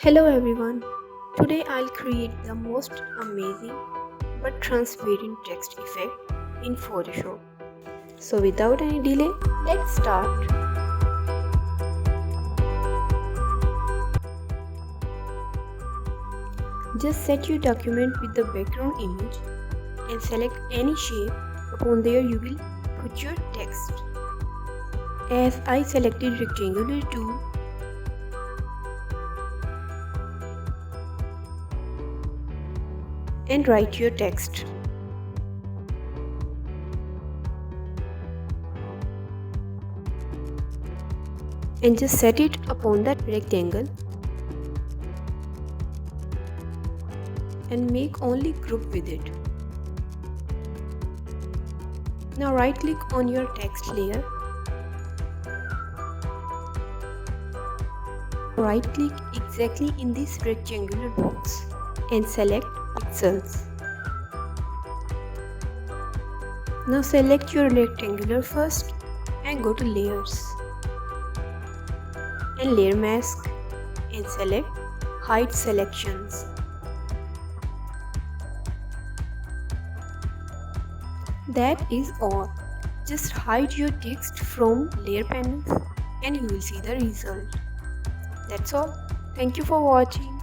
Hello everyone. Today I'll create the most amazing but transparent text effect in Photoshop. So without any delay, let's start. Just set your document with the background image and select any shape. Upon there you will put your text. As I selected rectangular tool, and write your text. And just set it upon that rectangle and make only group with it. Now right click on your text layer. Right click exactly in this rectangular box and select pixels. Now select your rectangular first and go to layers and layer mask and select hide selections. That is all. Just hide your text from layer panels and you will see the result. That's all. Thank you for watching.